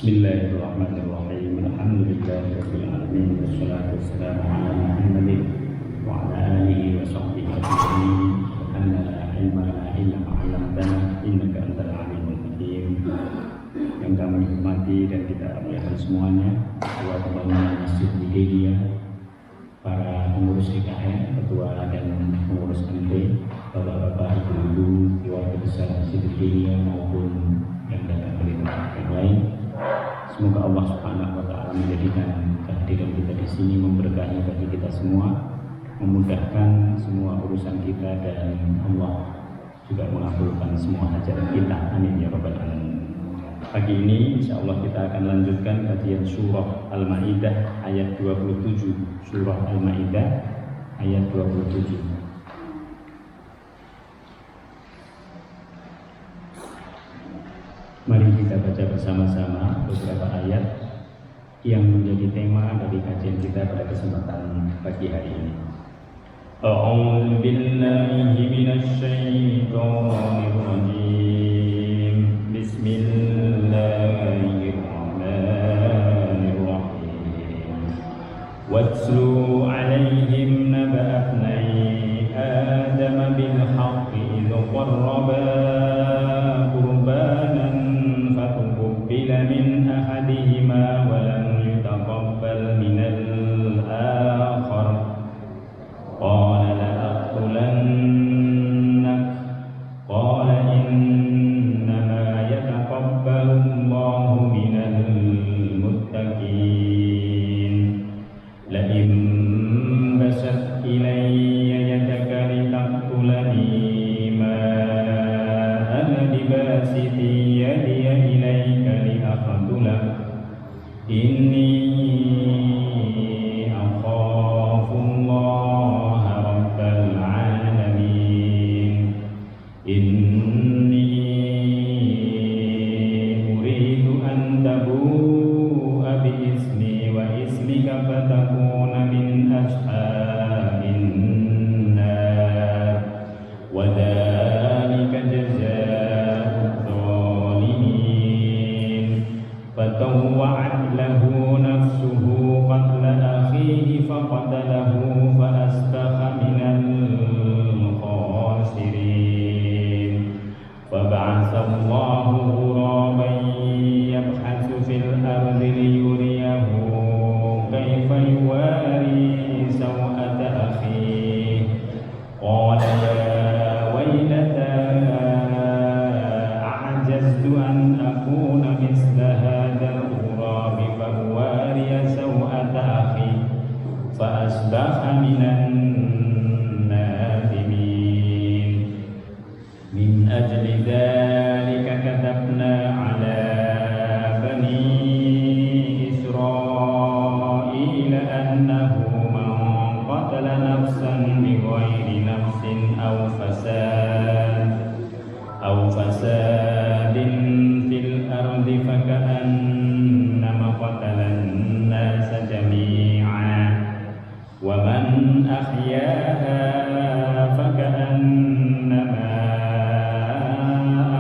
Bismillahirrahmanirrahim. Alhamdulillahirabbil alamin wassalatu wassalamu ala Muhammadin wa ala alihi wa sahbihi ajma'in. Subhanaka la ilma lana illa ma 'allamtana innaka antal alimul hakim. Yang kami hormati dan kita muliakan semuanya, ketua pembangunan Masjid Nigeria, para pengurus IKN, ketua dan pengurus MT, bapak-bapak, ibu-ibu, keluarga besar Masjid Nigeria maupun yang datang dari tempat yang lain. Semoga Allah Subhanahu wa taala menjadikan kehadiran kita di sini memberkahi bagi kita semua, memudahkan semua urusan kita, dan Allah juga mengabulkan semua hajat kita. Amin ya rabbal alamin. Pagi ini insyaallah kita akan lanjutkan kajian surah Al-Maidah ayat 27. Surah Al-Maidah ayat 27. Mari kita baca bersama-sama beberapa ayat yang menjadi tema dari kajian kita pada kesempatan pagi hari ini. A'udzu billahi minasy syaithanir rajim. Bismillahirrahmanirrahim. Watslu 'alaihim naba'a ibnai Adam bil haqqi idh qarraba من أحدهما ولم يتقبل من الآخر قال لأقتلنك قال إنما يتقبل الله من المتقين لئن بسطت إلي يدك لتقتلني ما أنا بباسط يدي إليك إني أخاف الله رب العالمين إني أريد أن تبوء بإسمي وإسمك فتكون من أصحاب النار وذلك جزاء الظالمين فطوعت له نفسه قتل أخيه فقتله فأصبح من الخاسرين فبعث الله غرابا يبحث في الأرض ليريه كيف يواري سوءة أخيه قال يا ويلتى أعجزت أن أكون مثل هذا الغراب فأواري سوءة أخي فأصبح من النادمين من أجل ذلك كتبنا على بني إسرائيل أنه من قتل نفسا بغير نفس أو فساد في الأرض فكأنما قتل الناس جميعا ومن أحياها فكأنما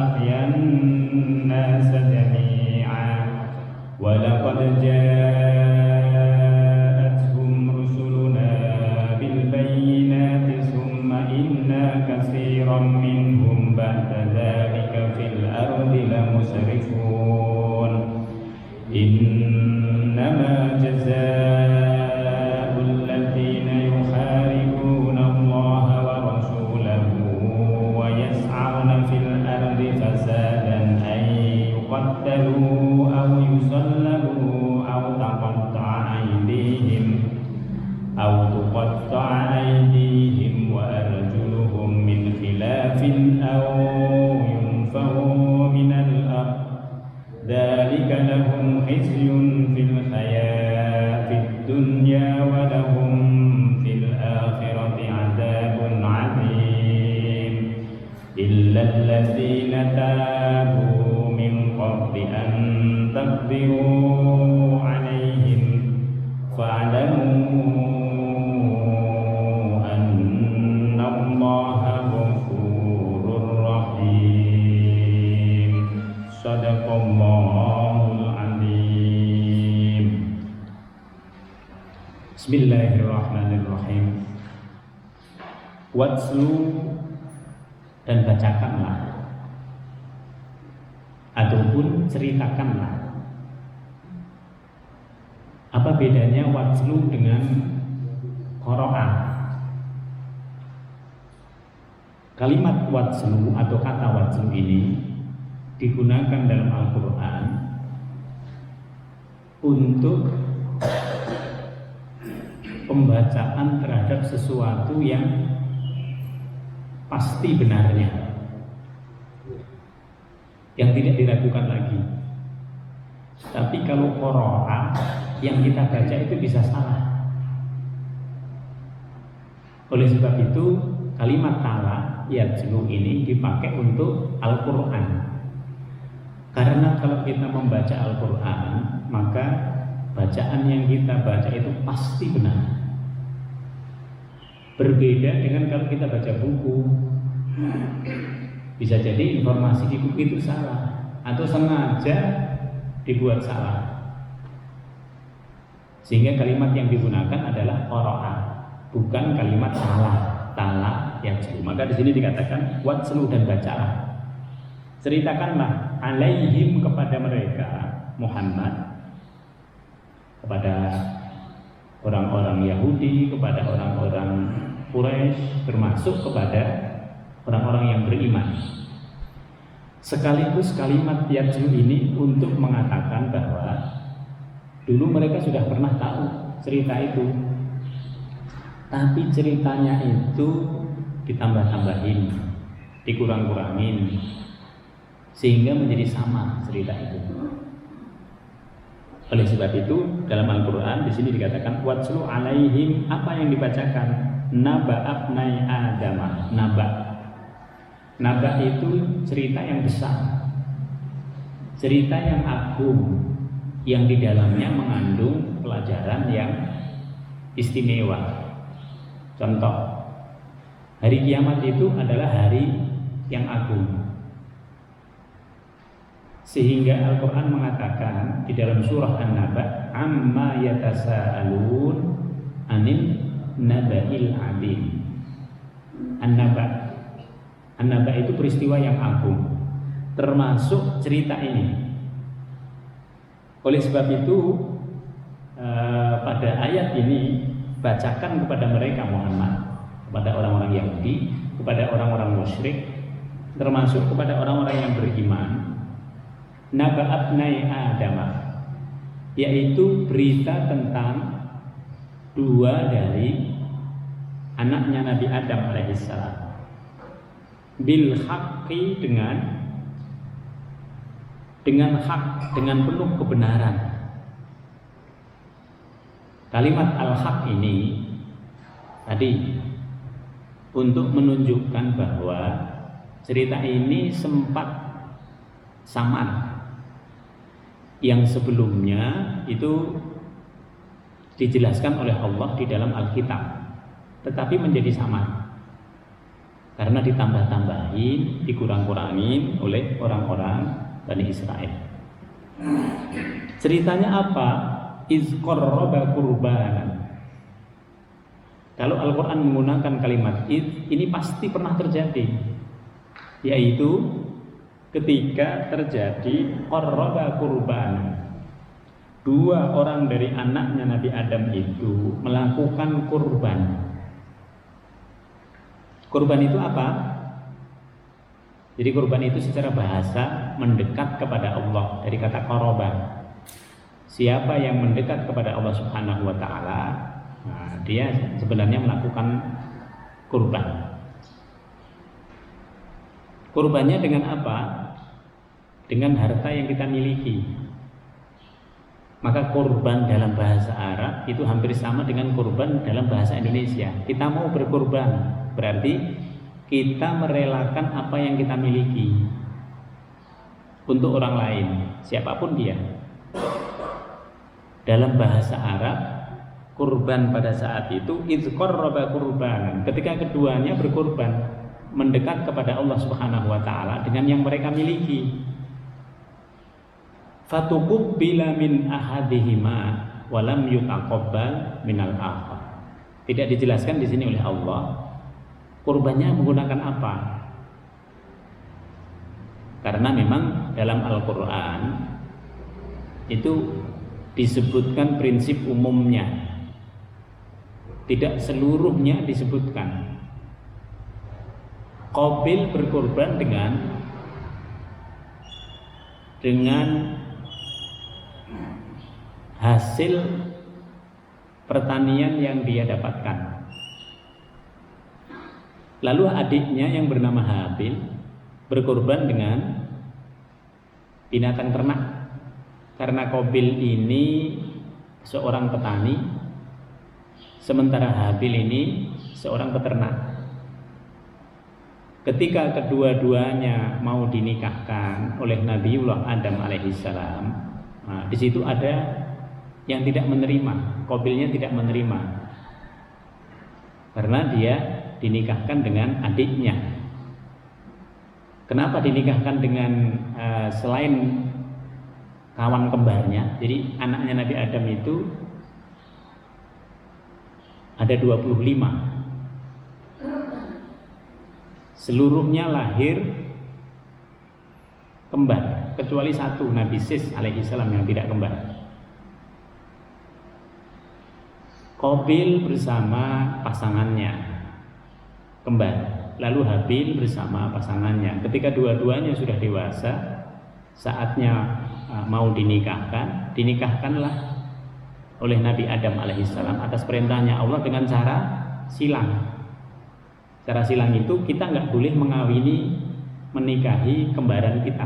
أحيا الناس جميعا ولقد جاءتهم رسلنا بالبينات ثم إن كثيرا منهم بعد ذلك في الأرض لمسرفون إنما جزاء الذين يحاربون الله ورسوله ويسعون في الأرض فسادا أن يقتلوا أو يصلبوا أو تقطع أيديهم وأرجلهم من خلاف أو ينفوا من الأرض ذلك لهم خزي في الحياة الدنيا ولهم في الآخرة عذاب عظيم إلا الذين تابوا من قبل أن تقدروا عليهم فاعلموا أن الله غفور رحيم. صدق الله العظيم. Bismillahirrahmanirrahim. Watslu, dan bacakanlah ataupun ceritakanlah. Apa bedanya watslu dengan qara'a? Kalimat watslu atau kata watslu ini digunakan dalam Al-Quran untuk pembacaan terhadap sesuatu yang pasti benarnya, yang tidak diragukan lagi. Tapi kalau qara'a, yang kita baca itu bisa salah. Oleh sebab itu kalimat tala yatslu ini dipakai untuk Al-Quran. Karena kalau kita membaca Al-Quran, maka bacaan yang kita baca itu pasti benar. Berbeda dengan kalau kita baca buku. Bisa jadi informasi di buku itu salah atau sengaja dibuat salah. Sehingga kalimat yang digunakan adalah qara'a, bukan kalimat tala yatslu. Maka di sini dikatakan watslu, dan bacalah. Ceritakanlah alaihim, kepada mereka Muhammad, kepada orang-orang Yahudi, kepada orang-orang Quraisy, termasuk kepada orang-orang yang beriman. Sekaligus kalimat yatslu ini untuk mengatakan bahwa dulu mereka sudah pernah tahu cerita itu, tapi ceritanya itu ditambah-tambahin, dikurang-kurangin, sehingga menjadi sama cerita itu. Oleh sebab itu dalam Al-Quran di sini dikatakan watslu alaihim, apa yang dibacakan? Naba abnai Adamah. Naba itu cerita yang besar, cerita yang agung, yang di dalamnya mengandung pelajaran yang istimewa. Contoh, hari kiamat itu adalah hari yang agung. Sehingga Al-Quran mengatakan di dalam surah An-Naba, amma yatasa'alun anin naba'il adim. An-Naba itu peristiwa yang agung, termasuk cerita ini. Oleh sebab itu pada ayat ini bacakan kepada mereka Muhammad, kepada orang-orang Yahudi, kepada orang-orang musyrik, termasuk kepada orang-orang yang beriman, Naba abnai Adamah, yaitu berita tentang dua dari anaknya Nabi Adam alaihissalam, bil haqqi, dengan hak, dengan penuh kebenaran. Kalimat al-haq ini tadi untuk menunjukkan bahwa cerita ini sempat samar. Yang sebelumnya itu dijelaskan oleh Allah di dalam Alkitab, tetapi menjadi samar karena ditambah-tambahin, dikurang-kurangin oleh orang-orang Bani Israel. Ceritanya apa? Iz qarraba qurbanan. Kalau Al-Quran menggunakan kalimat iz, ini pasti pernah terjadi, yaitu ketika terjadi qarraba qurbanan, dua orang dari anaknya Nabi Adam itu melakukan kurban. Kurban itu apa? Jadi kurban itu secara bahasa mendekat kepada Allah, dari kata qaraba. Siapa yang mendekat kepada Allah Subhanahu wa taala, nah, dia sebenarnya melakukan kurban. Kurbannya dengan apa? Dengan harta yang kita miliki. Maka kurban dalam bahasa Arab itu hampir sama dengan kurban dalam bahasa Indonesia. Kita mau berkurban, berarti kita merelakan apa yang kita miliki untuk orang lain, siapapun dia. Dalam bahasa Arab, kurban pada saat itu iz qarraba qurbanan, ketika keduanya berkurban, mendekat kepada Allah Subhanahu wa taala dengan yang mereka miliki. Fatuqubbila min ahadihima, walam yutaqabbal minal akhar. Tidak dijelaskan di sini oleh Allah kurbannya menggunakan apa. Karena memang dalam Al-Quran itu disebutkan prinsip umumnya, tidak seluruhnya disebutkan. Qabil berkorban dengan hasil pertanian yang dia dapatkan. Lalu adiknya yang bernama Habil berkorban dengan binatang ternak. Karena Qabil ini seorang petani, sementara Habil ini seorang peternak. Ketika kedua-duanya mau dinikahkan oleh Nabiullah Adam alaihissalam, nah, di situ ada yang tidak menerima. Qabilnya tidak menerima karena dia dinikahkan dengan adiknya. Kenapa dinikahkan dengan selain kawan kembarnya? Jadi anaknya Nabi Adam itu ada 25. Seluruhnya lahir kembar, kecuali satu, Nabi Sis alaihissalam yang tidak kembar. Qabil bersama pasangannya kembar, lalu Habil bersama pasangannya. Ketika dua-duanya sudah dewasa, saatnya mau dinikahkanlah oleh Nabi Adam alaihissalam atas perintahnya Allah dengan cara silang. Cara silang itu kita nggak boleh menikahi kembaran kita.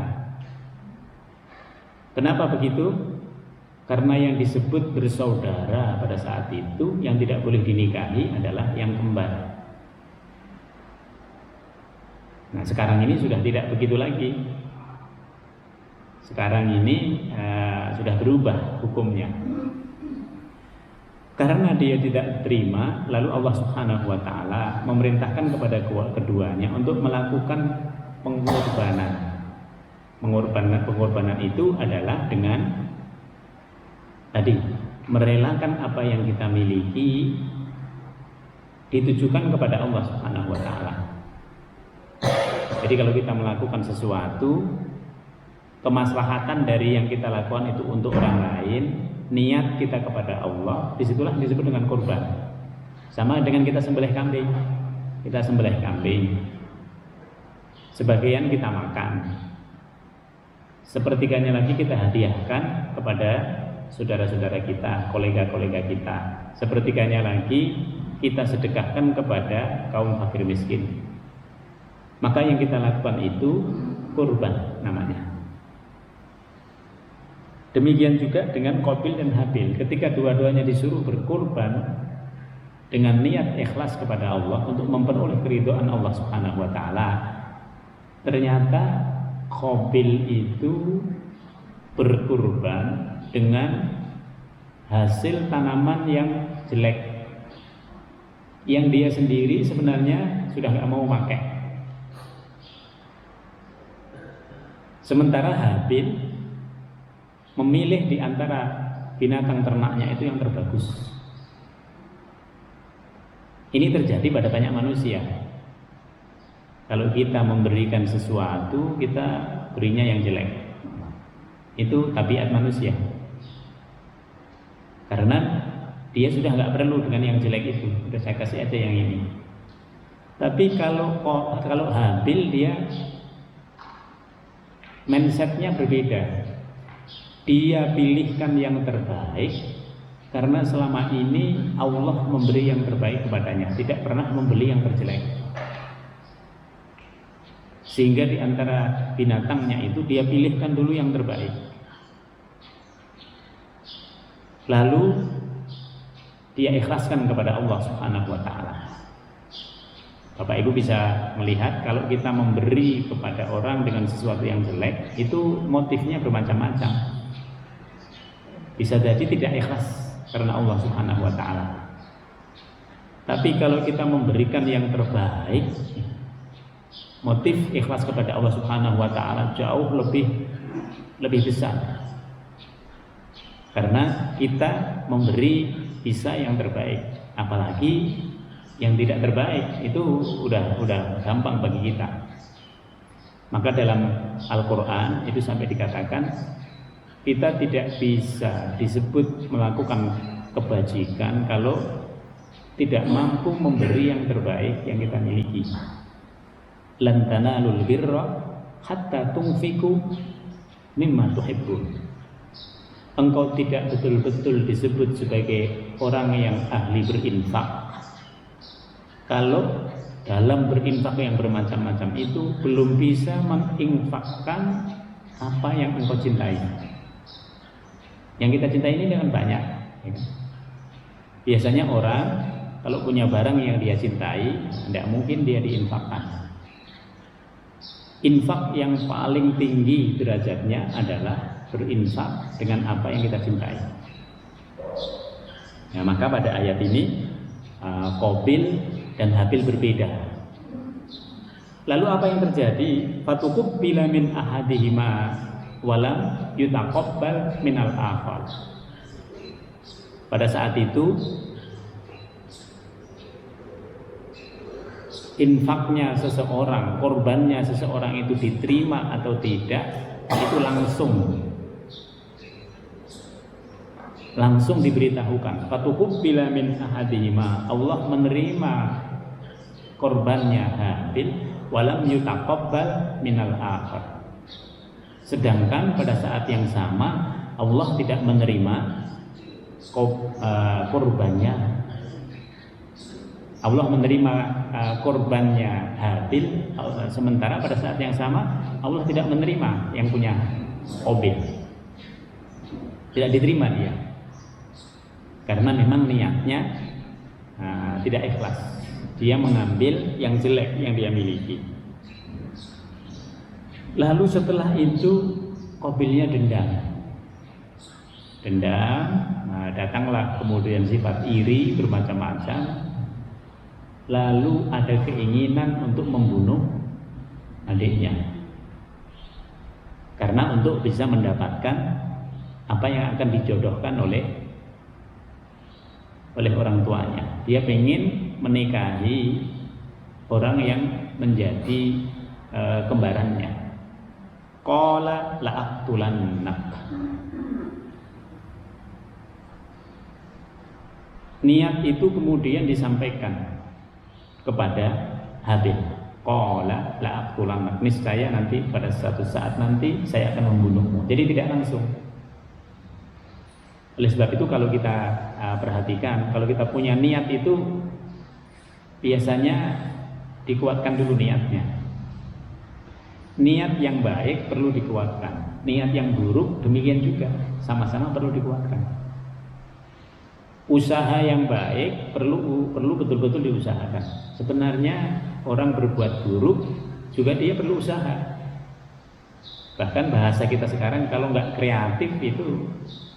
Kenapa begitu? Karena yang disebut bersaudara pada saat itu yang tidak boleh dinikahi adalah yang kembar. Nah, sekarang ini sudah tidak begitu lagi. Sekarang ini sudah berubah hukumnya. Karena dia tidak terima, lalu Allah Subhanahu wa taala memerintahkan kepada keduanya untuk melakukan pengorbanan. Pengorbanan itu adalah dengan tadi merelakan apa yang kita miliki ditujukan kepada Allah Subhanahu wa taala. Jadi kalau kita melakukan sesuatu, kemaslahatan dari yang kita lakukan itu untuk orang lain, niat kita kepada Allah, disitulah disebut dengan kurban. Sama dengan kita sembelih kambing. Kita sembelih kambing, sebagian kita makan, sepertiganya lagi kita hadiahkan kepada saudara-saudara kita, kolega-kolega kita, sepertiganya lagi kita sedekahkan kepada kaum fakir miskin. Maka yang kita lakukan itu kurban namanya. Demikian juga dengan Qabil dan Habil. Ketika dua-duanya disuruh berkurban dengan niat ikhlas kepada Allah untuk memperoleh keridhaan Allah Subhanahu wa taala, ternyata Qabil itu berkurban dengan hasil tanaman yang jelek, yang dia sendiri sebenarnya sudah nggak mau pakai. Sementara Habil memilih di antara binatang ternaknya itu yang terbagus. Ini terjadi pada banyak manusia. Kalau kita memberikan sesuatu, kita berinya yang jelek. Itu tabiat manusia. Karena dia sudah nggak perlu dengan yang jelek itu. Sudah saya kasih aja yang ini. Tapi kalau Habil, dia mindsetnya berbeda. Dia pilihkan yang terbaik karena selama ini Allah memberi yang terbaik kepadanya, tidak pernah membeli yang terjelek. Sehingga di antara binatangnya itu dia pilihkan dulu yang terbaik. Lalu dia ikhlaskan kepada Allah Subhanahu wa taala. Bapak Ibu bisa melihat kalau kita memberi kepada orang dengan sesuatu yang jelek, itu motifnya bermacam-macam. Bisa jadi tidak ikhlas karena Allah Subhanahu wa taala. Tapi kalau kita memberikan yang terbaik, motif ikhlas kepada Allah Subhanahu wa taala jauh lebih besar. Karena kita memberi bisa yang terbaik, apalagi yang tidak terbaik itu udah gampang bagi kita. Maka dalam Al-Quran itu sampai dikatakan kita tidak bisa disebut melakukan kebajikan kalau tidak mampu memberi yang terbaik yang kita miliki. Lan tanalul birra hatta tunfiqu mimma tuhibbun. Engkau tidak betul-betul disebut sebagai orang yang ahli berinfak kalau dalam berinfak yang bermacam-macam itu belum bisa menginfakkan apa yang engkau cintai. Yang kita cintai ini dengan banyak, ya kan? Biasanya orang kalau punya barang yang dia cintai, tidak mungkin dia diinfakkan. Infak yang paling tinggi derajatnya adalah berinfak dengan apa yang kita cintai. Nah, maka pada ayat ini Qabil dan Habil berbeda. Lalu apa yang terjadi? Fatuqbila min ahadihima walam yutaqabbal minal akhar. Pada saat itu infaknya seseorang, korbannya seseorang itu diterima atau tidak, itu langsung diberitahukan. Fatuqbila min ahadihima, Allah menerima korbannya Habil, walam yutaqabbal minal akhar. Sedangkan pada saat yang sama Allah tidak menerima korbannya. Allah menerima korbannya Habil, sementara pada saat yang sama Allah tidak menerima yang punya Qabil. Tidak diterima dia, karena memang niatnya tidak ikhlas. Dia mengambil yang jelek yang dia miliki. Lalu setelah itu Qabilnya dendam, datanglah kemudian sifat iri bermacam-macam. Lalu ada keinginan untuk membunuh adiknya, karena untuk bisa mendapatkan apa yang akan dijodohkan oleh orang tuanya. Dia ingin menikahi orang yang menjadi kembarannya. Qala la'aqtulannak. Niat itu kemudian disampaikan kepada Habil. Qala la'aqtulannak. Niscaya nanti pada suatu saat nanti saya akan membunuhmu. Jadi tidak langsung. Oleh sebab itu kalau kita perhatikan, kalau kita punya niat itu biasanya dikuatkan dulu niatnya. Niat yang baik perlu dikuatkan, niat yang buruk demikian juga, sama-sama perlu dikuatkan. Usaha yang baik perlu betul-betul diusahakan. Sebenarnya orang berbuat buruk juga dia perlu usaha. Bahkan bahasa kita sekarang kalau nggak kreatif itu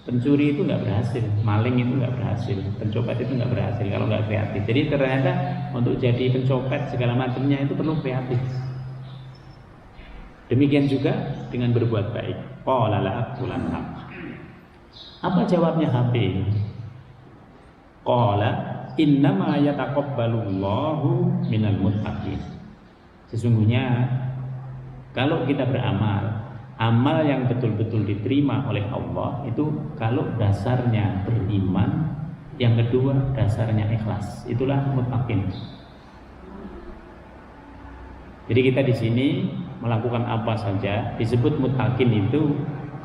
pencuri itu nggak berhasil, maling itu nggak berhasil, pencopet itu nggak berhasil kalau nggak kreatif. Jadi ternyata untuk jadi pencopet segala macamnya itu perlu kreatif. Demikian juga dengan berbuat baik. Qala la'aqtulannak. Apa jawabnya Habil? Qala innama yataqabbalullahu minal muttaqin. Sesungguhnya kalau kita beramal, amal yang betul-betul diterima oleh Allah itu kalau dasarnya beriman, yang kedua dasarnya ikhlas. Itulah muttaqin. Jadi kita di sini melakukan apa saja disebut muttaqin itu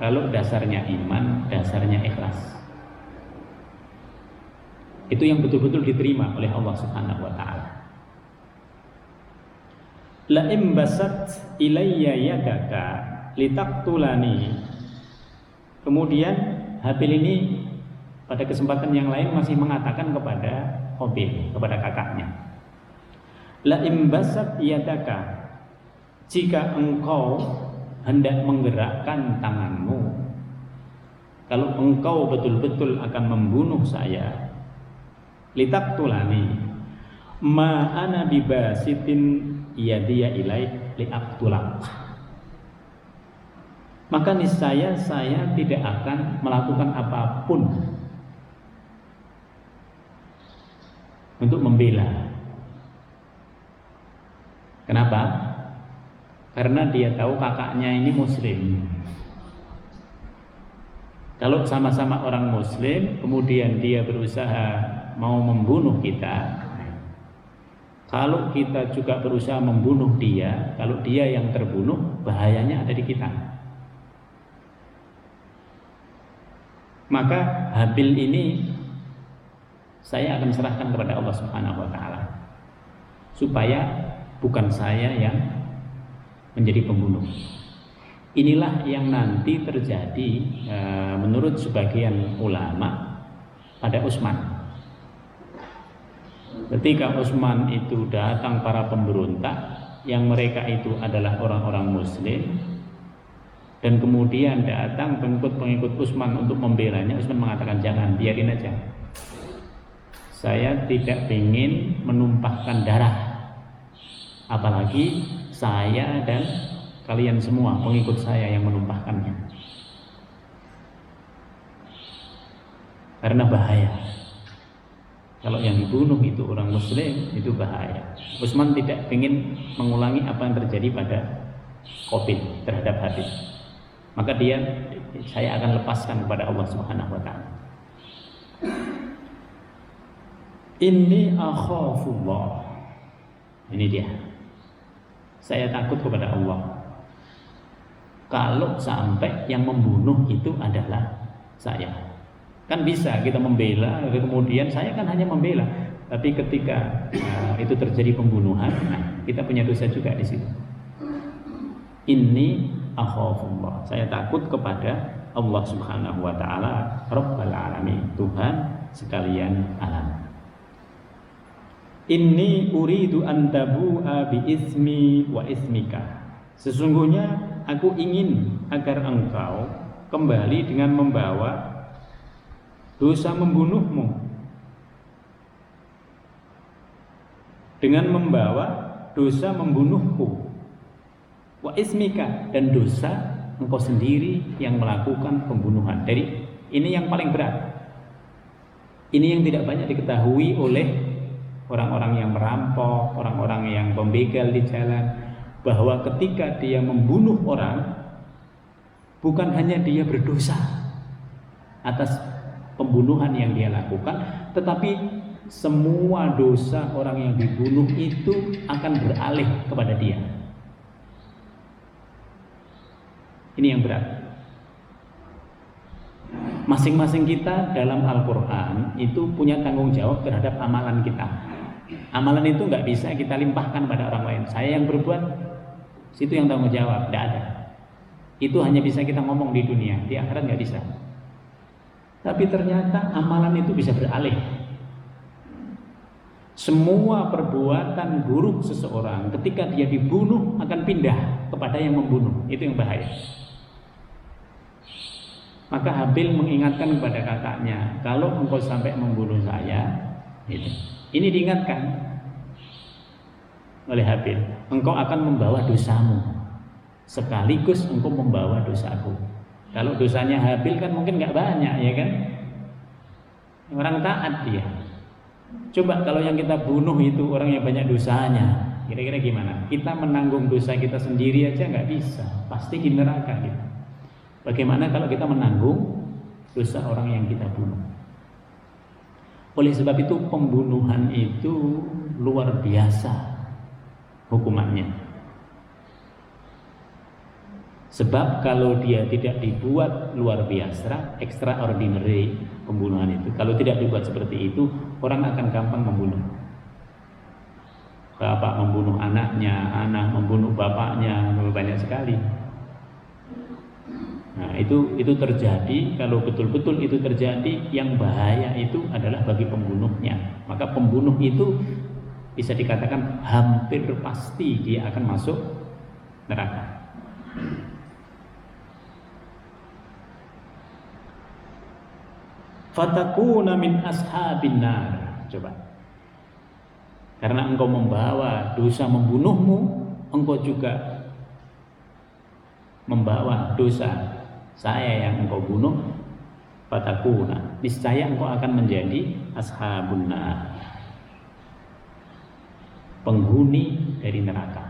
kalau dasarnya iman, dasarnya ikhlas. Itu yang betul-betul diterima oleh Allah Subhanahu wa taala. La imbasat ilayya yadaka litaqtulani. Kemudian Habil ini pada kesempatan yang lain masih mengatakan kepada Qabil, kepada kakaknya, la imbasat yadaka, jika engkau hendak menggerakkan tanganmu, kalau engkau betul-betul akan membunuh saya, litaqtulani ma ana bibasitin yadiya ilaik liaqtulak. maka niscaya saya tidak akan melakukan apapun untuk membela. Kenapa? Karena dia tahu kakaknya ini muslim. Kalau sama-sama orang muslim, kemudian dia berusaha mau membunuh kita, kalau kita juga berusaha membunuh dia, kalau dia yang terbunuh, bahayanya ada di kita. Maka Habil ini saya akan serahkan kepada Allah Subhanahu wa taala, supaya bukan saya yang menjadi pembunuh. Inilah yang nanti terjadi menurut sebagian ulama pada Utsman. Ketika Utsman itu datang para pemberontak yang mereka itu adalah orang-orang muslim, dan kemudian datang pengikut-pengikut Utsman untuk membelanya, Utsman mengatakan jangan, biarin aja. Saya tidak ingin menumpahkan darah, apalagi saya dan kalian semua pengikut saya yang menumpahkannya, karena bahaya. Kalau yang dibunuh itu orang muslim, itu bahaya. Utsman tidak ingin mengulangi apa yang terjadi pada Qabil terhadap Habil. Maka saya akan lepaskan kepada Allah Subhanahu wa taala. Inni akhafullah. Ini dia. Saya takut kepada Allah. Kalau sampai yang membunuh itu adalah saya. Kan bisa kita membela, kemudian saya kan hanya membela. Tapi ketika itu terjadi pembunuhan, kita punya dosa juga di situ. Inni akhafullah. Saya takut kepada Allah Subhanahu wa taala, Rabbul alamin, Tuhan sekalian alam. Inni uridu an tabu'a bi ismi wa ismika. Sesungguhnya aku ingin agar engkau kembali dengan membawa dosa membunuhmu, dengan membawa dosa membunuhku, wa ismika, dan dosa engkau sendiri yang melakukan pembunuhan. Dari ini yang paling berat. Ini yang tidak banyak diketahui oleh orang-orang yang merampok, orang-orang yang pembegal di jalan, bahwa ketika dia membunuh orang, bukan hanya dia berdosa atas pembunuhan yang dia lakukan, tetapi semua dosa orang yang dibunuh itu akan beralih kepada dia. Ini yang berat. Masing-masing kita dalam Al-Quran itu punya tanggung jawab terhadap amalan kita. Amalan itu nggak bisa kita limpahkan pada orang lain. Saya yang berbuat, situ yang tanggung jawab, tidak ada. Itu hanya bisa kita ngomong di dunia, di akhirat nggak bisa. Tapi ternyata amalan itu bisa beralih. Semua perbuatan buruk seseorang ketika dia dibunuh akan pindah kepada yang membunuh. Itu yang bahaya. Maka Habil mengingatkan kepada kakaknya, kalau engkau sampai membunuh saya, ini diingatkan oleh Habil, engkau akan membawa dosamu, sekaligus engkau membawa dosaku. Kalau dosanya Habil kan mungkin nggak banyak, ya kan? Orang taat dia. Coba kalau yang kita bunuh itu orang yang banyak dosanya, kira-kira gimana? Kita menanggung dosa kita sendiri aja nggak bisa, pasti di neraka kita. Bagaimana kalau kita menanggung dosa orang yang kita bunuh? Oleh sebab itu pembunuhan itu luar biasa hukumannya. Sebab kalau dia tidak dibuat luar biasa, extraordinary pembunuhan itu, kalau tidak dibuat seperti itu, orang akan gampang membunuh. Bapak membunuh anaknya, anak membunuh bapaknya, banyak sekali. Nah, itu terjadi. Kalau betul-betul itu terjadi, yang bahaya itu adalah bagi pembunuhnya. Maka pembunuh itu bisa dikatakan hampir pasti dia akan masuk neraka. Fatakuna min ashabin nar. Coba. Karena engkau membawa dosa membunuhmu, engkau juga membawa dosa saya yang engkau bunuh, fatakuna, niscaya engkau akan menjadi ashabun nar, penghuni dari neraka.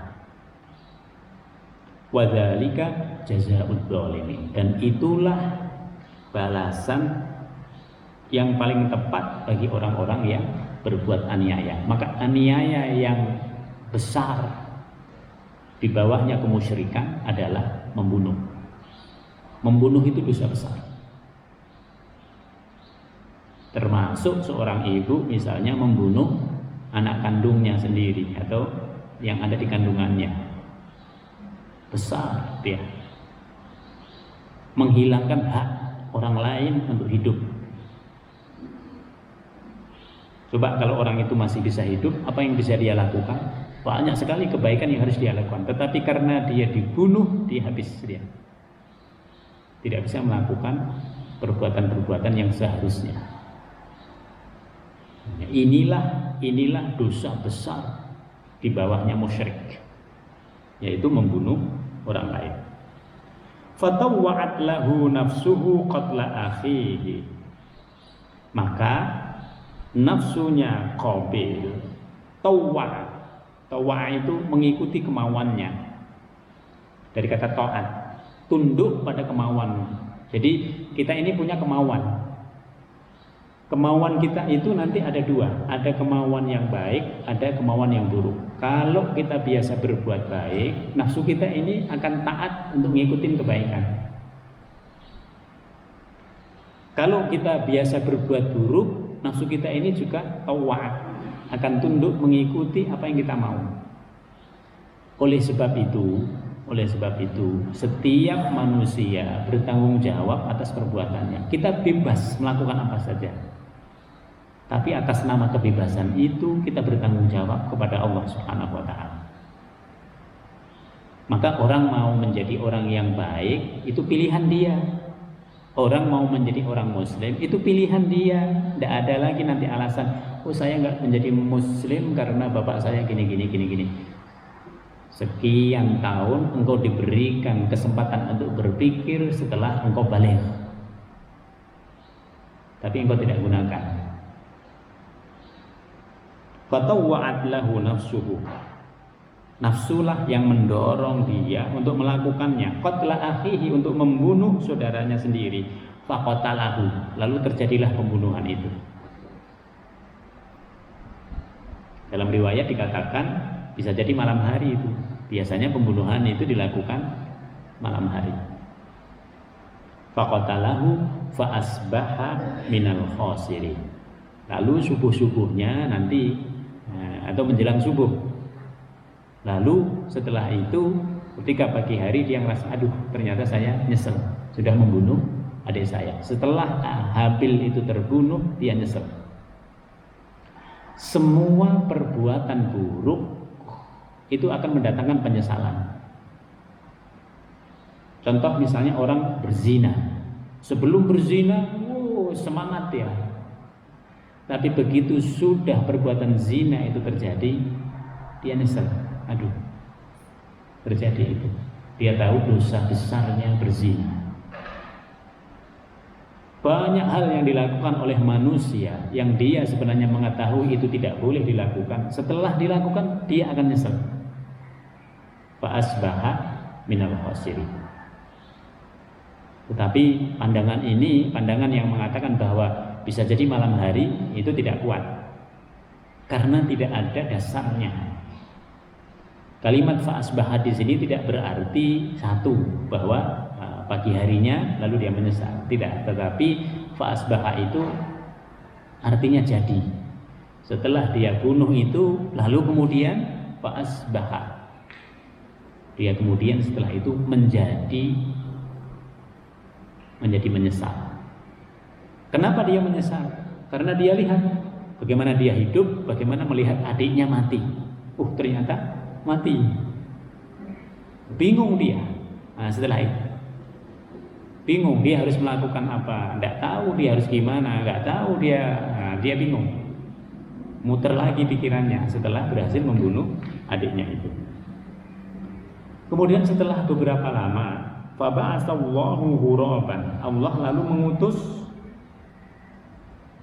Wadzalika jazaa'udz dzalimin, dan itulah balasan yang paling tepat bagi orang-orang yang berbuat aniaya. Maka aniaya yang besar di bawahnya kemusyrikan adalah membunuh. Membunuh itu dosa besar. Termasuk seorang ibu misalnya membunuh anak kandungnya sendiri atau yang ada di kandungannya. Besar dia. Menghilangkan hak orang lain untuk hidup. Coba kalau orang itu masih bisa hidup, apa yang bisa dia lakukan? Banyak sekali kebaikan yang harus dia lakukan. Tetapi karena dia dibunuh, dia habis dia. Tidak bisa melakukan perbuatan-perbuatan yang seharusnya. Inilah dosa besar di bawahnya musyrik, yaitu membunuh orang lain. Fatawwa'at lahu nafsuhu qatla akhihi, maka nafsunya Qabil tawwa itu mengikuti kemauannya, dari kata taat, tunduk pada kemauan. Jadi kita ini punya kemauan. Kemauan kita itu nanti ada dua, ada kemauan yang baik, ada kemauan yang buruk. Kalau kita biasa berbuat baik, nafsu kita ini akan taat untuk ngikutin kebaikan. Kalau kita biasa berbuat buruk, nafsu kita ini juga tawwa, akan tunduk mengikuti apa yang kita mau. Oleh sebab itu, setiap manusia bertanggung jawab atas perbuatannya. Kita bebas melakukan apa saja. Tapi atas nama kebebasan itu kita bertanggung jawab kepada Allah Subhanahu wa taala. Maka orang mau menjadi orang yang baik itu pilihan dia. Orang mau menjadi orang muslim itu pilihan dia. Tidak ada lagi nanti alasan, oh saya nggak menjadi muslim karena bapak saya gini. Sekian tahun engkau diberikan kesempatan untuk berpikir setelah engkau balik, tapi engkau tidak gunakan. Fatawwa'at lahu nafsuhu, nafsulah yang mendorong dia untuk melakukannya. Qatla akhihi, untuk membunuh saudaranya sendiri. Faqatalahu, lalu terjadilah pembunuhan itu. Dalam riwayat dikatakan bisa jadi malam hari itu. Biasanya pembunuhan itu dilakukan malam hari. Faqatalahu fa asbaha minal khasirin. Lalu subuh-subuhnya nanti atau menjelang subuh. Lalu setelah itu ketika pagi hari dia merasa, aduh ternyata saya nyesel sudah membunuh adik saya. Setelah Habil itu terbunuh, dia nyesel. Semua perbuatan buruk itu akan mendatangkan penyesalan. Contoh misalnya orang berzina. Sebelum berzina, semangat ya. Tapi begitu sudah perbuatan zina itu terjadi, dia nyesel. Aduh, terjadi itu. Dia tahu dosa besarnya berzina. Banyak hal yang dilakukan oleh manusia yang dia sebenarnya mengetahui itu tidak boleh dilakukan. Setelah dilakukan, dia akan nyesel. Fa asbaha minal khasirin. Tetapi pandangan ini, pandangan yang mengatakan bahwa bisa jadi malam hari itu tidak kuat, karena tidak ada dasarnya. Kalimat fa'asbaha di sini tidak berarti satu bahwa pagi harinya lalu dia menyesal, tidak. Tetapi fa'asbaha itu artinya jadi. Setelah dia bunuh itu, lalu kemudian fa'asbaha, dia kemudian setelah itu menjadi menyesal. Kenapa dia menyesal? Karena dia lihat bagaimana dia hidup, bagaimana melihat adiknya mati. Ternyata mati. Bingung dia. Nah, setelah itu bingung dia harus melakukan apa. Tidak tahu dia harus gimana. Tidak tahu dia. Nah, dia bingung. Muter lagi pikirannya setelah berhasil membunuh adiknya itu. Kemudian setelah beberapa lama, Fa ba'atsallahu ghuraban. Allah lalu mengutus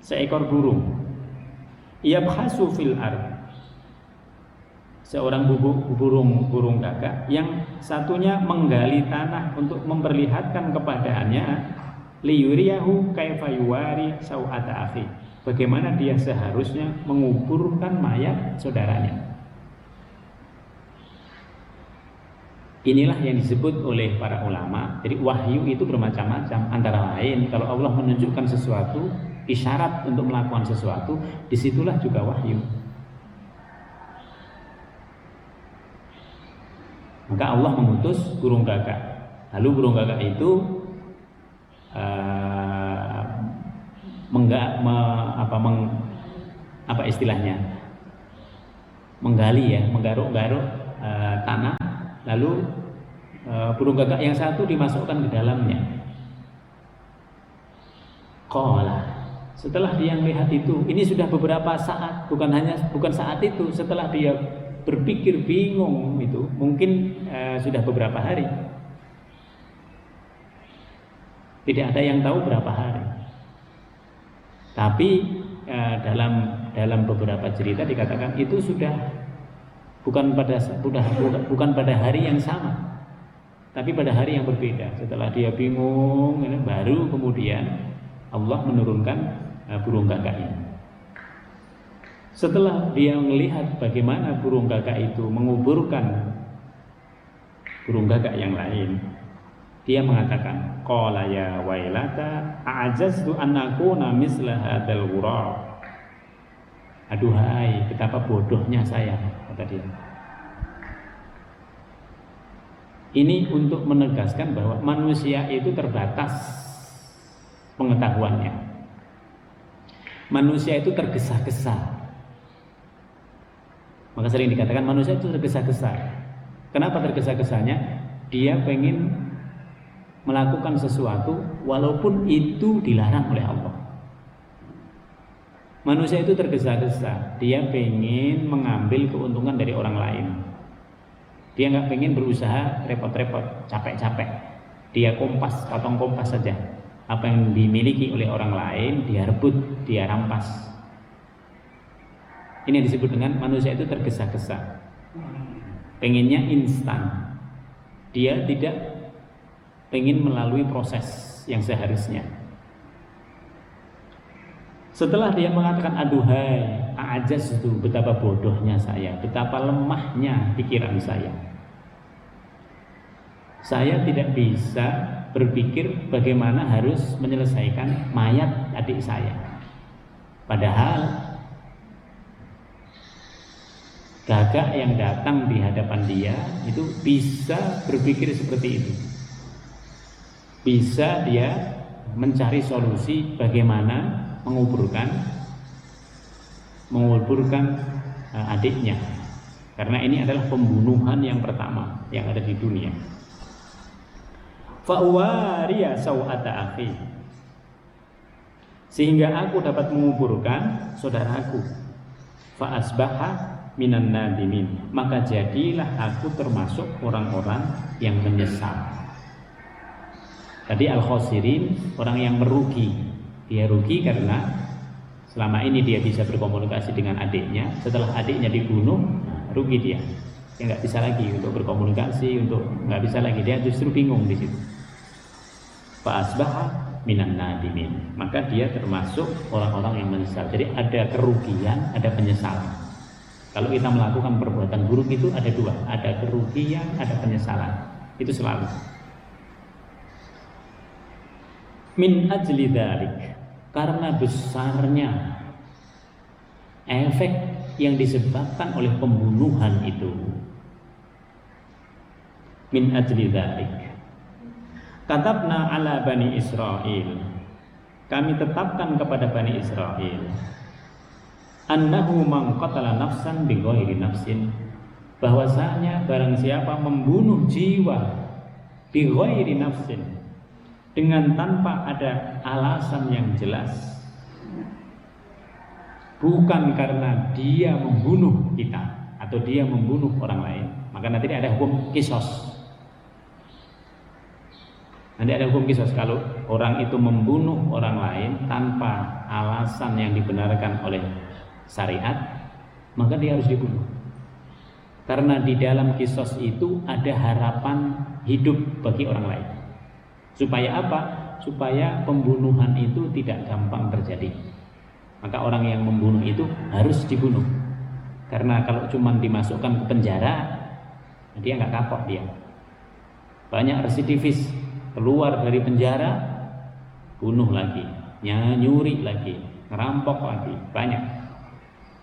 seekor burung. Yabhasu fil ard. Seorang burung gagak yang satunya menggali tanah untuk memperlihatkan kepadanya liyuriyahu kaifa yuwari sau'ata akhi. Bagaimana dia seharusnya menguburkan mayat saudaranya. Inilah yang disebut oleh para ulama. Jadi wahyu itu bermacam-macam. Antara lain kalau Allah menunjukkan sesuatu, isyarat untuk melakukan sesuatu, disitulah juga wahyu. Maka Allah mengutus burung gagak. Lalu burung gagak itu menggaruk-garuk tanah. Lalu burung gagak yang satu dimasukkan ke dalamnya. Qala, setelah dia melihat itu, ini sudah beberapa saat, bukan saat itu, setelah dia berpikir bingung itu, mungkin sudah beberapa hari. Tidak ada yang tahu berapa hari. Tapi dalam beberapa cerita dikatakan itu sudah bukan pada hari yang sama, tapi pada hari yang berbeda. Setelah dia bingung, baru kemudian Allah menurunkan burung gagak ini. Setelah dia melihat bagaimana burung gagak itu menguburkan burung gagak yang lain, dia mengatakan, qala ya wailata a'jaztu an akuna misla hadzal ghurab. Aduhai, betapa bodohnya saya, kata dia. Ini untuk menegaskan bahwa manusia itu terbatas pengetahuannya. Manusia itu tergesa-gesa. Maka sering dikatakan manusia itu tergesa-gesa. Kenapa tergesa-gesanya? Dia pengen melakukan sesuatu walaupun itu dilarang oleh Allah. Manusia itu tergesa-gesa. Dia pengen mengambil keuntungan dari orang lain. Dia nggak pengen berusaha repot-repot, capek-capek. Dia potong kompas saja. Apa yang dimiliki oleh orang lain, dia rebut, dia rampas. Ini yang disebut dengan manusia itu tergesa-gesa. Pengennya instan. Dia tidak pengen melalui proses yang seharusnya. Setelah dia mengatakan aduhai, ajaz itu, betapa bodohnya saya, betapa lemahnya pikiran saya. Saya tidak bisa berpikir bagaimana harus menyelesaikan mayat adik saya. Padahal gagak yang datang di hadapan dia itu bisa berpikir seperti itu. Bisa dia mencari solusi bagaimana menguburkan adiknya. Karena ini adalah pembunuhan yang pertama yang ada di dunia. Fa uwariya sau'ata akhi. Sehingga aku dapat menguburkan saudaraku. Fa asbaha minan nadimin, maka jadilah aku termasuk orang-orang yang menyesal. Tadi al-khosirin, orang yang merugi. Dia rugi karena selama ini dia bisa berkomunikasi dengan adiknya. Setelah adiknya dibunuh, rugi dia. Dia nggak bisa lagi untuk berkomunikasi, nggak bisa lagi. Dia justru bingung di situ. Fa asbaha minan nadimin, maka dia termasuk orang-orang yang menyesal. Jadi ada kerugian, ada penyesalan. Kalau kita melakukan perbuatan buruk itu ada dua, ada kerugian, ada penyesalan. Itu selalu. Min ajli dzalik, karena besarnya efek yang disebabkan oleh pembunuhan itu. Min ajli dzalik, katabna ala bani Israil, kami tetapkan kepada bani Israil, annahu man qatala nafsan bighairi nafsin, bahwasanya barang siapa membunuh jiwa bighairi nafsin, dengan tanpa ada alasan yang jelas, bukan karena dia membunuh kita atau dia membunuh orang lain, maka nanti ada hukum kisos. Nanti ada hukum qisas kalau orang itu membunuh orang lain tanpa alasan yang dibenarkan oleh syariat, maka dia harus dibunuh. Karena di dalam qisas itu ada harapan hidup bagi orang lain. Supaya apa? Supaya pembunuhan itu tidak gampang terjadi. Maka orang yang membunuh itu harus dibunuh. Karena kalau cuma dimasukkan ke penjara, dia nggak kapok dia. Banyak residivis keluar dari penjara, bunuh lagi, nyuri lagi, ngerampok lagi, banyak.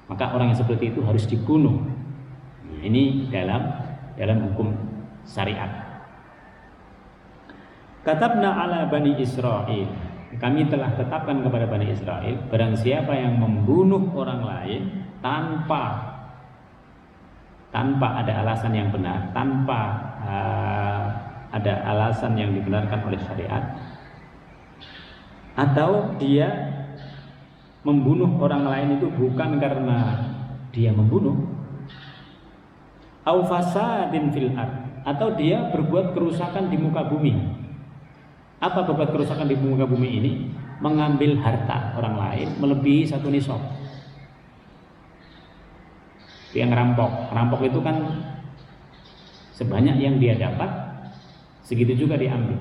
Maka orang yang seperti itu harus dibunuh. Ini dalam hukum syariat. Katabna ala Bani Israel, kami telah tetapkan kepada Bani Israel, barang siapa yang membunuh orang lain tanpa ada alasan yang benar, tanpa ada alasan yang dibenarkan oleh syariat, atau dia membunuh orang lain itu bukan karena dia membunuh, au fasadin fil ard, atau dia berbuat kerusakan di muka bumi. Apa berbuat kerusakan di muka bumi ini? Mengambil harta orang lain melebihi 1 nisab. Dia ngerampok itu kan sebanyak yang dia dapat, segitu juga diambil.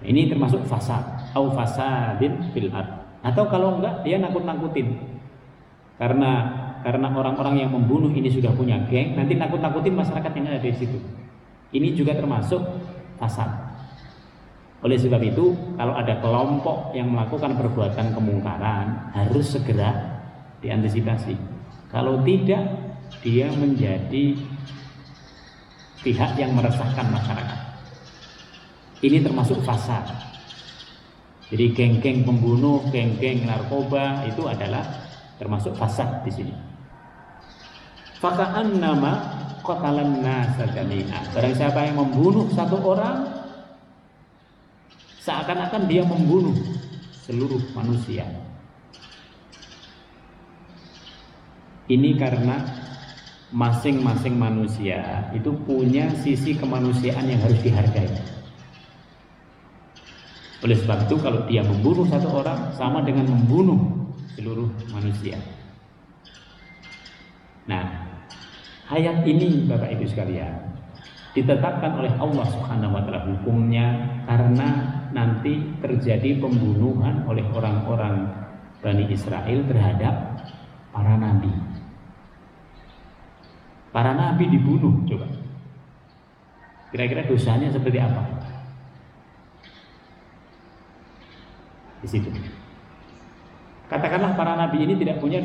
Ini termasuk fasad, au fasadin fil ard. Atau kalau enggak, dia nakut-nakutin. Karena orang-orang yang membunuh ini sudah punya geng, nanti nakut-nakutin masyarakat yang ada di situ. Ini juga termasuk fasad. Oleh sebab itu, kalau ada kelompok yang melakukan perbuatan kemungkaran, harus segera diantisipasi. Kalau tidak, dia menjadi pihak yang meresahkan masyarakat. Ini termasuk fasad. Jadi geng-geng pembunuh, geng-geng narkoba itu adalah termasuk fasad di sini. Faka'an nama qatalan nasa jami'an. Barang siapa yang membunuh satu orang, seakan-akan dia membunuh seluruh manusia. Ini karena masing-masing manusia itu punya sisi kemanusiaan yang harus dihargai. Oleh sebab itu kalau dia membunuh satu orang sama dengan membunuh seluruh manusia. Nah, ayat ini Bapak Ibu sekalian ditetapkan oleh Allah Subhanahu wa taala hukumnya karena nanti terjadi pembunuhan oleh orang-orang Bani Israel terhadap para nabi. Para nabi dibunuh, coba. Kira-kira dosanya seperti apa? Di situ. Katakanlah para nabi ini tidak punya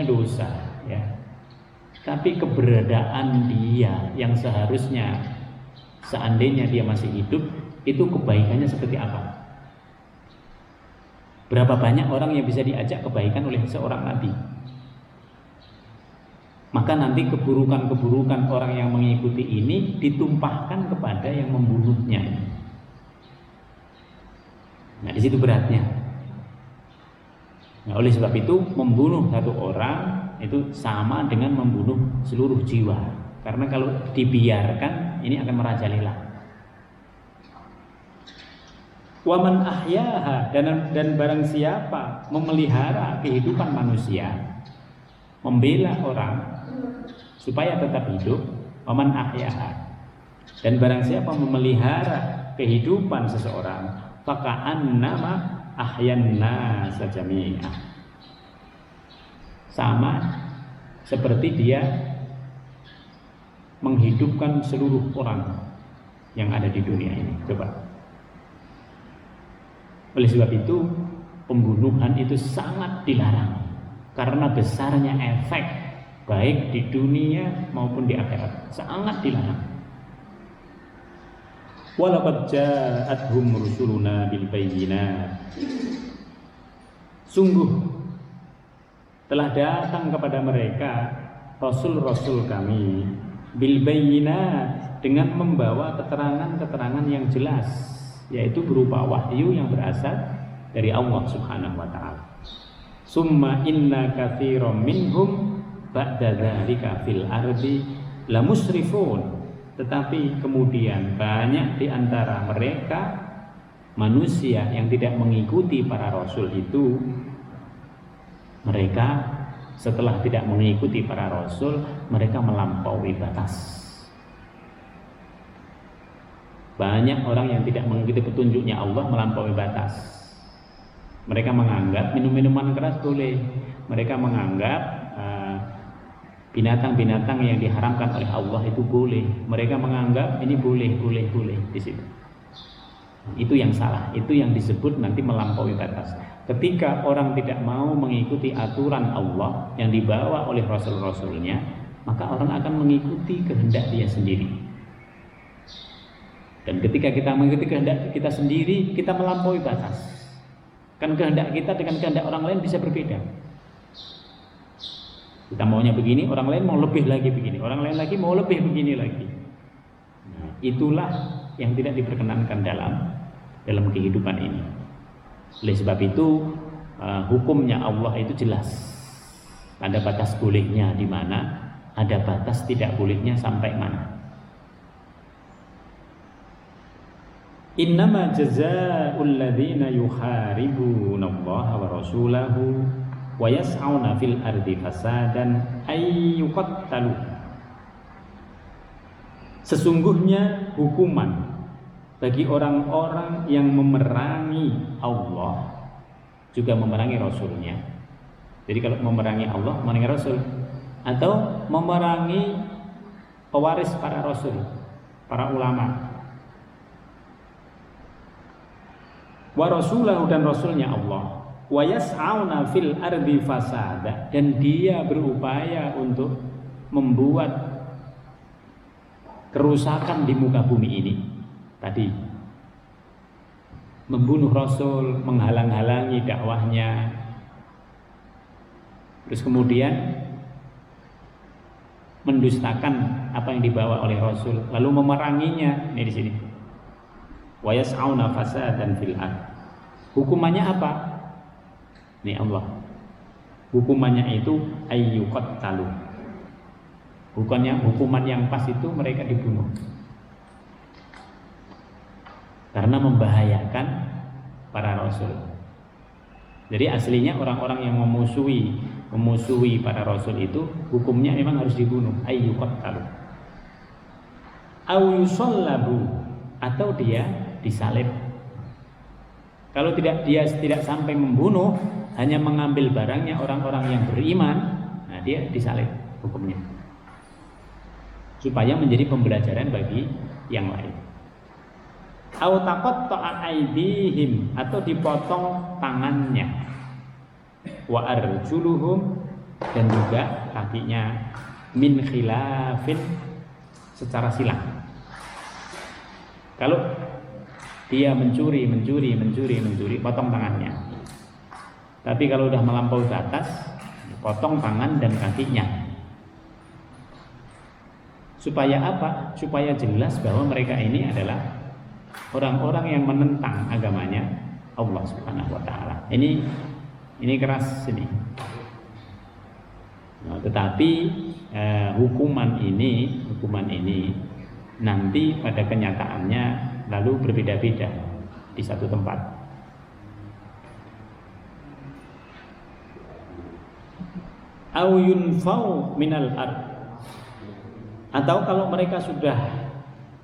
dosa, ya. Tapi keberadaan dia yang seharusnya seandainya dia masih hidup, itu kebaikannya seperti apa? Berapa banyak orang yang bisa diajak kebaikan oleh seorang nabi? Maka nanti keburukan-keburukan orang yang mengikuti ini ditumpahkan kepada yang membunuhnya. Nah, di situ beratnya. Nah, oleh sebab itu membunuh satu orang itu sama dengan membunuh seluruh jiwa. Karena kalau dibiarkan ini akan merajalela. Waman ahyaha, dan barang siapa memelihara kehidupan manusia, membela orang supaya tetap hidup, waman ahyaha, dan barang siapa memelihara kehidupan seseorang, faka'annama ahyanna sajami'ah, sama seperti dia menghidupkan seluruh orang yang ada di dunia ini. Coba. Oleh sebab itu pembunuhan itu sangat dilarang karena besarnya efek baik di dunia maupun di akhirat, sangat dilarang. Walaqad ja'atuhum rusuluna bil bayyinat. Sungguh telah datang kepada mereka rasul-rasul kami bil bayyinat, dengan membawa keterangan-keterangan yang jelas, yaitu berupa wahyu yang berasal dari Allah Subhanahu wa taala. Summa inna katsiran minhum ba'da dzalika fil ardi lamusrifun. Tetapi kemudian banyak di antara mereka manusia yang tidak mengikuti para rasul itu, mereka setelah tidak mengikuti para rasul, mereka melampaui batas. Banyak orang yang tidak mengikuti petunjuknya Allah melampaui batas. Mereka menganggap minum-minuman keras boleh. Mereka menganggap binatang-binatang yang diharamkan oleh Allah itu boleh. Mereka menganggap ini boleh di situ. Itu yang salah. Itu yang disebut nanti melampaui batas. Ketika orang tidak mau mengikuti aturan Allah yang dibawa oleh rasul-rasulnya, maka orang akan mengikuti kehendak dia sendiri. Dan ketika kita mengikuti kehendak kita sendiri, kita melampaui batas. Kan kehendak kita dengan kehendak orang lain bisa berbeda. Kita maunya begini, orang lain mau lebih lagi begini, orang lain lagi mau lebih begini lagi. Nah, itulah yang tidak diperkenankan dalam kehidupan ini. Oleh sebab itu hukumnya Allah itu jelas. Ada batas bolehnya di mana, ada batas tidak bolehnya sampai mana. Innama jazaa'ul ladzina yuharibuna Allah wa rasulahu wa yas'auna fil ardi fasadan ay yuqattalu. Sesungguhnya hukuman bagi orang-orang yang memerangi Allah juga memerangi Rasulnya. Jadi kalau memerangi Allah, memerangi Rasul, atau memerangi pewaris para Rasul, para ulama, wa rasulahu, dan Rasulnya Allah, wa yas'auna fil ardi fasada, dan dia berupaya untuk membuat kerusakan di muka bumi ini. Tadi membunuh Rasul, menghalang-halangi dakwahnya, terus kemudian mendustakan apa yang dibawa oleh Rasul, lalu memeranginya. Ini di sini, wa yas'auna fasadan fil ard. Hukumannya apa? Ini Allah, hukumannya itu ayyuqattalu. Hukuman yang pas itu mereka dibunuh karena membahayakan para rasul. Jadi aslinya orang-orang yang memusuhi para rasul itu hukumnya memang harus dibunuh, ayyuqattalu. Aw yusallabu, atau dia disalib. Kalau dia tidak sampai membunuh, hanya mengambil barangnya orang-orang yang beriman, nah dia disalib hukumnya, supaya menjadi pembelajaran bagi yang lain. Au taqatta'a aydihim, atau dipotong tangannya, wa arjuluhum, dan juga kakinya, min khilafin, secara silang. Kalau dia mencuri, potong tangannya. Tapi kalau udah melampaui batas, potong tangan dan kakinya. Supaya apa? Supaya jelas bahwa mereka ini adalah orang-orang yang menentang agamanya Allah Subhanahu wa taala. Ini keras ini. Nah, tetapi hukuman ini nanti pada kenyataannya lalu berbeda-beda di satu tempat. Au yunfau minal ard, atau kalau mereka sudah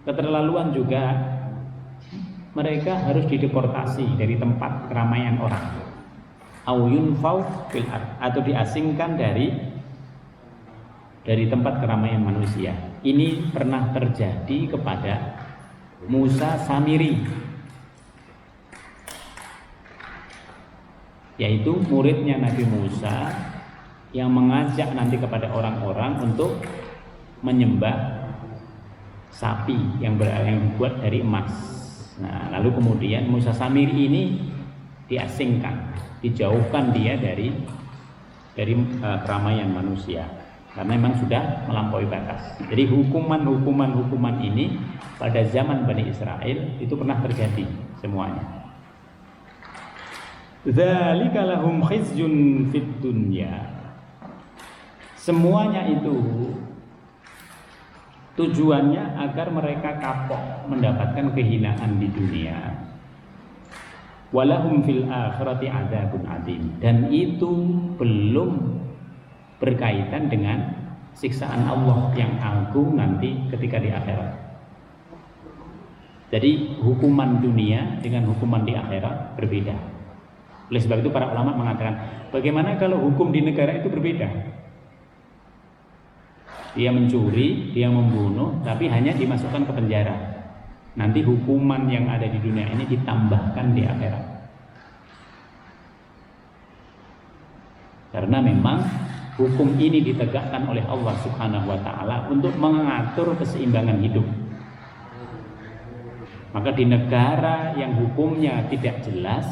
keterlaluan juga, mereka harus dideportasi dari tempat keramaian orang. Au yunfau fil ard, atau diasingkan dari tempat keramaian manusia. Ini pernah terjadi kepada Musa Samiri, yaitu muridnya Nabi Musa yang mengajak nanti kepada orang-orang untuk menyembah sapi yang dibuat dari emas. Nah, lalu kemudian Musa Samiri ini diasingkan, dijauhkan dia dari keramaian manusia karena memang sudah melampaui batas. Jadi hukuman ini pada zaman Bani Israel itu pernah terjadi semuanya. Dzalika lahum khizyun fid dunya. Semuanya itu Tujuannya agar mereka kapok mendapatkan kehinaan di dunia. Walahum fil akhirati adzabun adzim, dan itu belum berkaitan dengan siksaan Allah yang agung nanti ketika di akhirat. Jadi hukuman dunia dengan hukuman di akhirat berbeda. Oleh sebab itu para ulama mengatakan, bagaimana kalau hukum di negara itu berbeda? Dia mencuri, dia membunuh, tapi hanya dimasukkan ke penjara. Nanti hukuman yang ada di dunia ini ditambahkan di akhirat. Karena memang hukum ini ditegakkan oleh Allah Subhanahu wa taala untuk mengatur keseimbangan hidup. Maka di negara yang hukumnya tidak jelas,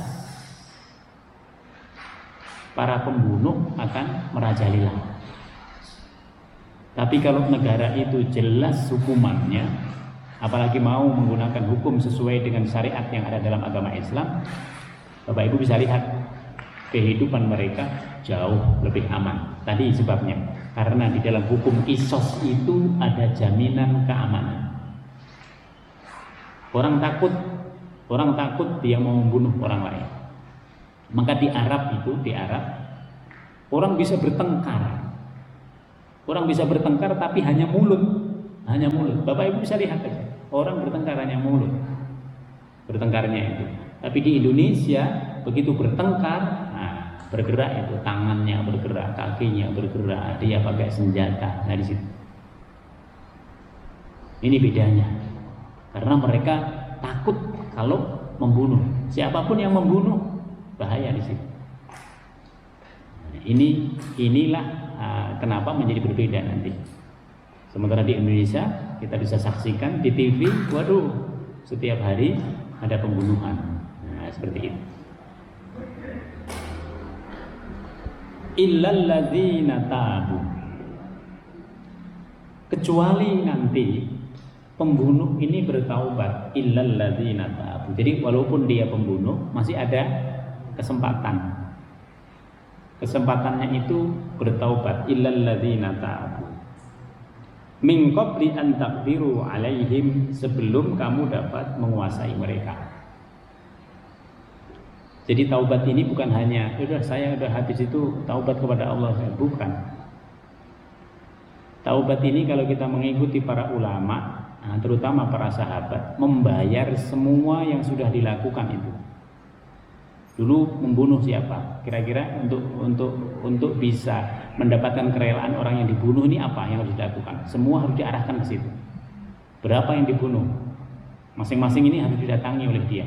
para pembunuh akan merajalela. Tapi kalau negara itu jelas hukumannya, apalagi mau menggunakan hukum sesuai dengan syariat yang ada dalam agama Islam, Bapak Ibu bisa lihat kehidupan mereka jauh lebih aman. Tadi sebabnya, karena di dalam hukum qisas itu ada jaminan keamanan. Orang takut dia mau membunuh orang lain. Maka di Arab orang bisa bertengkar. Orang bisa bertengkar tapi hanya mulut. Bapak Ibu bisa lihat aja. Orang bertengkar hanya mulut. Bertengkarnya itu. Tapi di Indonesia begitu bertengkar, bergerak itu, tangannya bergerak, kakinya bergerak, dia pakai senjata. Nah di situ. Ini bedanya. Karena mereka takut kalau membunuh. Siapapun yang membunuh bahaya di situ. Inilah kenapa menjadi berbeda nanti. Sementara di Indonesia kita bisa saksikan di TV, waduh, setiap hari ada pembunuhan. Nah, seperti itu. Illal ladzina tabu, kecuali nanti pembunuh ini bertaubat. Illal ladzina tabu. Jadi walaupun dia pembunuh masih ada kesempatan. Kesempatannya itu bertaubat. Illal ladzina tabu min qabli an taqdiru alaihim, sebelum kamu dapat menguasai mereka. Jadi taubat ini bukan hanya saya udah habis itu taubat kepada Allah, bukan. Taubat ini kalau kita mengikuti para ulama, terutama para sahabat, membayar semua yang sudah dilakukan itu. Dulu membunuh siapa? Kira-kira untuk bisa mendapatkan kerelaan orang yang dibunuh ini apa yang harus dilakukan? Semua harus diarahkan ke situ. Berapa yang dibunuh? Masing-masing ini harus didatangi oleh dia.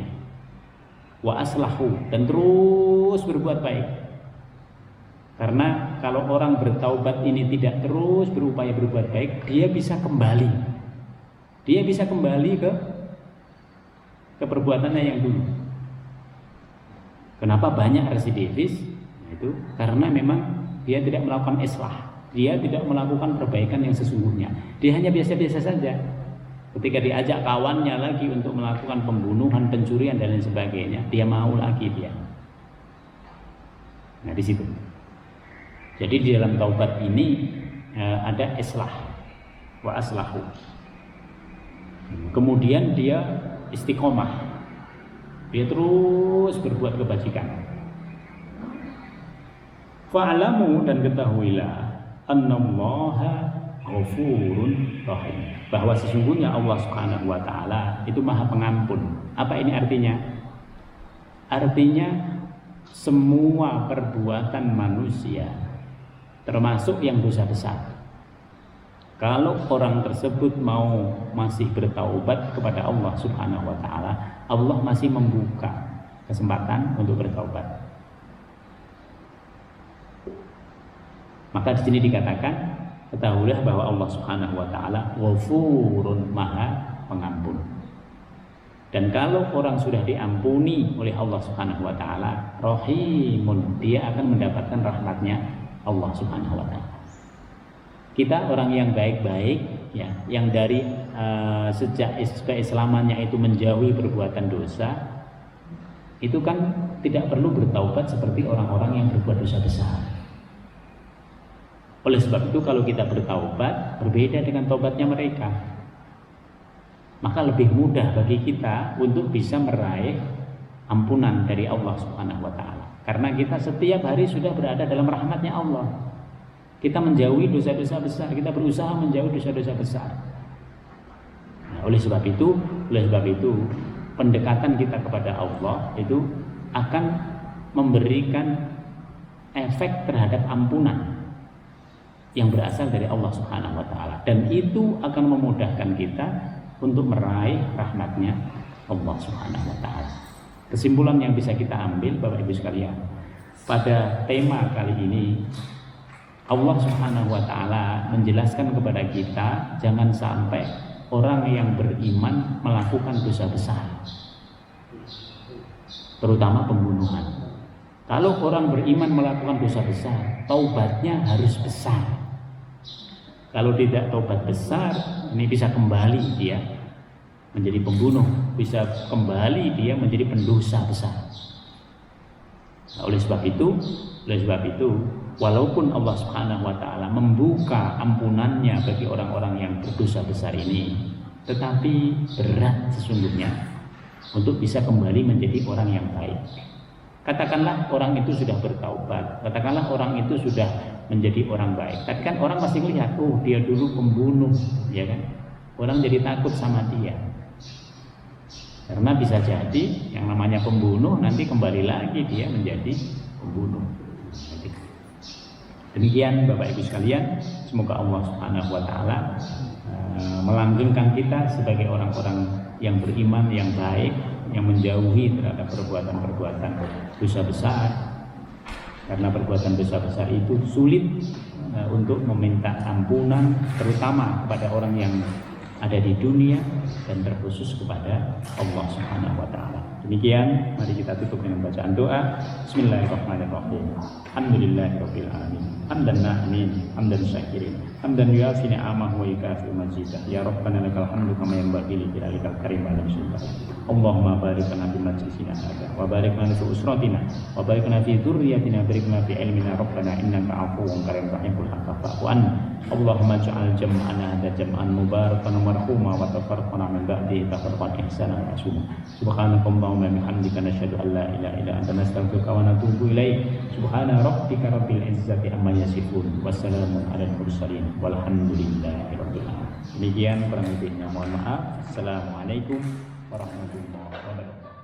Wa aslahu, dan terus berbuat baik. Karena kalau orang bertaubat ini tidak terus berupaya berbuat baik, dia bisa kembali. Dia bisa kembali ke perbuatannya yang dulu. Kenapa banyak residivis? Itu karena memang dia tidak melakukan islah, dia tidak melakukan perbaikan yang sesungguhnya. Dia hanya biasa-biasa saja. Ketika diajak kawannya lagi untuk melakukan pembunuhan, pencurian dan lain sebagainya, dia mau lagi dia. Nah di situ. Jadi di dalam taubat ini ada islah, wa aslahu. Kemudian dia istiqomah. Dia terus berbuat kebajikan. Fa'lamu, dan ketahuilah, annallaha ghafurun rahim, bahwa sesungguhnya Allah Subhanahu wa taala itu Maha Pengampun. Apa ini artinya? Artinya semua perbuatan manusia, termasuk yang dosa besar, kalau orang tersebut mau masih bertaubat kepada Allah Subhanahu wa taala, Allah masih membuka kesempatan untuk bertaubat. Maka di sini dikatakan, ketahuilah bahwa Allah Subhanahu wa taala Ghafurun, Maha Pengampun. Dan kalau orang sudah diampuni oleh Allah Subhanahu wa taala, Rahimun, dia akan mendapatkan rahmatnya Allah Subhanahu wa taala. Kita orang yang baik-baik, ya, yang dari sejak keislamannya itu menjauhi perbuatan dosa, itu kan tidak perlu bertaubat seperti orang-orang yang berbuat dosa besar. Oleh sebab itu kalau kita bertaubat berbeda dengan taubatnya mereka, maka lebih mudah bagi kita untuk bisa meraih ampunan dari Allah Subhanahu wa taala. Karena kita setiap hari sudah berada dalam rahmatnya Allah. Kita menjauhi dosa-dosa besar, kita berusaha menjauhi dosa-dosa besar. Nah, oleh sebab itu pendekatan kita kepada Allah itu akan memberikan efek terhadap ampunan yang berasal dari Allah Subhanahu wa taala, dan itu akan memudahkan kita untuk meraih rahmatnya Allah Subhanahu wa taala. Kesimpulan yang bisa kita ambil Bapak Ibu sekalian, pada tema kali ini Allah Subhanahu wa taala menjelaskan kepada kita jangan sampai orang yang beriman melakukan dosa besar, terutama pembunuhan. Kalau orang beriman melakukan dosa besar, taubatnya harus besar. Kalau tidak taubat besar, ini bisa kembali dia menjadi pembunuh, bisa kembali dia menjadi pendosa besar. Nah, oleh sebab itu, walaupun Allah Subhanahu wa taala membuka ampunannya bagi orang-orang yang berdosa besar ini, tetapi berat sesungguhnya untuk bisa kembali menjadi orang yang baik. Katakanlah orang itu sudah bertaubat, katakanlah orang itu sudah menjadi orang baik. Tapi kan orang masih melihat, oh dia dulu pembunuh, ya kan? Orang jadi takut sama dia. Karena bisa jadi yang namanya pembunuh nanti kembali lagi dia menjadi pembunuh. Demikian Bapak Ibu sekalian, semoga Allah Subhanahu wa taala melanggengkan kita sebagai orang-orang yang beriman, yang baik, yang menjauhi terhadap perbuatan-perbuatan dosa besar. Karena perbuatan dosa besar itu sulit untuk meminta ampunan, terutama kepada orang yang ada di dunia dan terkhusus kepada Allah Subhanahu wa taala. Demikian, mari kita tutup dengan bacaan doa. Bismillahirrahmanirrahim. Alhamdulillahirabbil alamin. Hamdan na'imin, hamdan syakirin, hamdan yuafi ni'amahu wa yukafi mazidah. Ya Rabbana lakal hamdu kama yanbaghi li jalalika al-karim wa sultan. Allahumma barik lana fi majlisina hadza wa barik lana fi usratina wa barik lana fi dzurriyyatina wa barik lana fi ilmina. Rabbana innaka 'afuwwun karim tuhibbul 'afwa fa'fu 'anna. Allahumma ij'al jam'ana hadza jam'an mubarakan marhuma wa tafarraqna min ba'dihi tafarraqan ihsanan ma'suma. Subhanakallahumma bihamdika nasyhadu an la ilaha illa anta nastaghfiruka wa natubu ilaik. Subhana rabbika rabbil izzati amma yasifun. Wassalamun 'alal mursalin walhamdulillahi rabbil alamin. Demikian kurang lebihnya, mohon maaf. Assalamualaikum warahmatullahi wabarakatuh.